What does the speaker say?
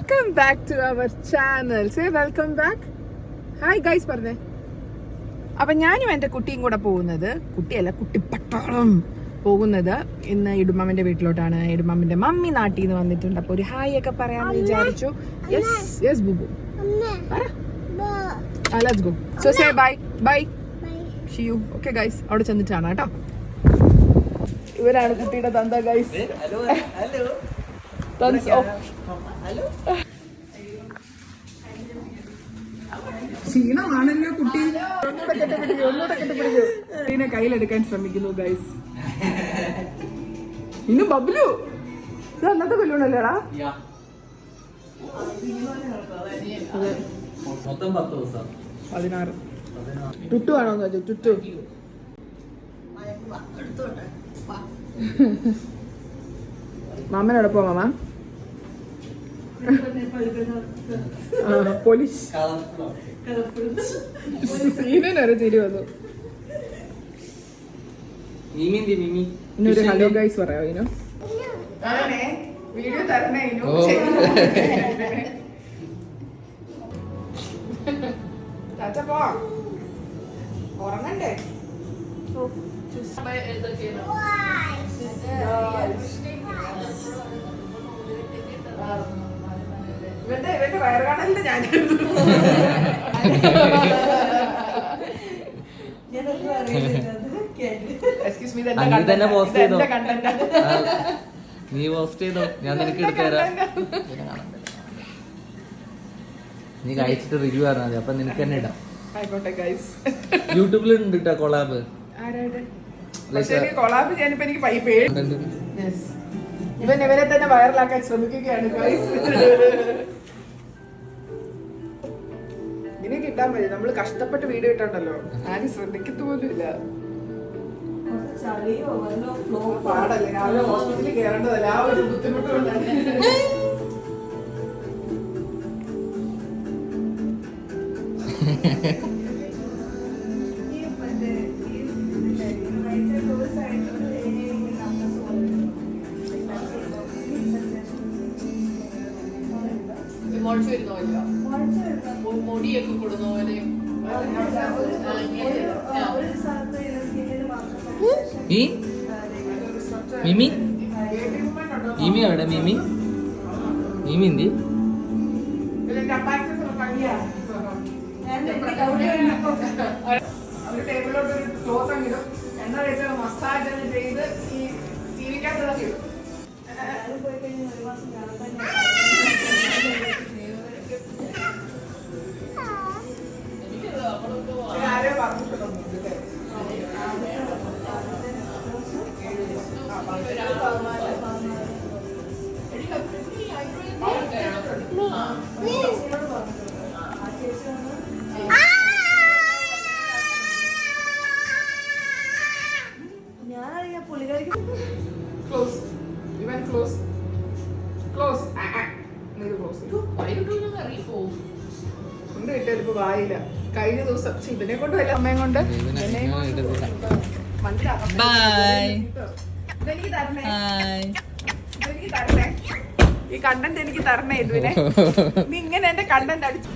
Welcome back to our channel. Say welcome back. Hi guys പറഞ്ഞേ. അപ്പൊ ഞാനും എന്റെ കുട്ടിയും കൂടെ പോകുന്നത്, കുട്ടിയല്ല കുട്ടിപ്പട്ടാളം പോകുന്നത് ഇന്ന് ഇടുമാമിന്റെ വീട്ടിലോട്ടാണ്. ഇടുമാമിന്റെ മമ്മി നാട്ടിൽ നിന്ന് വന്നിട്ടുണ്ട്. അപ്പൊ ഒരു ഹായ് ഒക്കെ പറയാന്ന് വിചാരിച്ചു. യെസ് ബുബു let's go. So say bye bye ഷിയു. ഓക്കെ ഗൈസ്, അവിടെ ചെന്നിട്ടാണ് കേട്ടോ. ഇവരാണ് കുട്ടിയുടെ തന്ത ഗൈസ്. ക്ഷീണമാണല്ലോ കുട്ടി. ഒന്നുകൂടെ കെട്ടിപ്പിടിക്കൂ. കുട്ടീനെ കയ്യിലെടുക്കാൻ ശ്രമിക്കുന്നു ഗൈസ്. ഇന്ന് ബബ്ലു ഇത് അന്നത്തെ കൊല്ലുണ്ടല്ലേടാ. അതെ 16. ടുട്ടു ആണോ ടുട്ടു? മാമനോടൊപ്പം മാമ പോലീസ് സീനൊരു ചിരി വന്നു. ഇന്നൊരു ഹലോ ഗൈസ് പറയാമോ? ഇനോ വീഡിയോ തരണേ. ഉറങ്ങണ്ടേ? ഇവന്റെ വയറുകാണലിന്റെ ഞാൻ നീ പോസ്റ്റ് ചെയ്തോ, ഞാൻ നിനക്ക് എടുത്തു തരാം. നീ കഴിച്ചിട്ട് റിവ്യൂ പറഞ്ഞാൽ മതി, അപ്പൊ നിനക്ക് തന്നെ ഇടാം. യൂട്യൂബിലുണ്ട് കേട്ടോ കൊളാബ്. കൊളാബ് ഞാനിപ്പോ എനിക്ക് ഇവരെ തന്നെ വൈറലാക്കാൻ ശ്രമിക്കുകയാണ്. ഇങ്ങനെ കിട്ടാൻ മതി. നമ്മള് കഷ്ടപ്പെട്ട് വീഡിയോ ഇട്ടുണ്ടല്ലോ, ആരും ശ്രദ്ധിക്കത്തു പോലും ഇല്ല. പാടല്ലേ, രാവിലെ ഹോസ്പിറ്റലിൽ കയറേണ്ടതല്ല, ആ ഒരു ബുദ്ധിമുട്ടുകൊണ്ടാണ്. മുടിയൊക്കെ കൊടുക്കുന്ന പോലെ മിമി മിമി എവിടെ? മിമി മിമി എന്തി? ടേബിളിലോട്ട് ഒരു ക്ലോത്ത് അങ്ങിടും, എണ്ണ വെച്ച് മസാജ് ചെയ്ത് ഈ ടിവിക്കകത്ത് ഇടും. ആരോ പറഞ്ഞിട്ടുണ്ടോ? വായില്ല. കഴിഞ്ഞ ദിവസം ഇതിനെ കൊണ്ട് വല്ല അമ്മയും കൊണ്ട് എനിക്ക് തരണേ, ഈ കണ്ടന്റ് എനിക്ക് തരണേ. ഇതിനെ നീ ഇങ്ങനെ എന്റെ കണ്ടന്റ് അടിച്ചു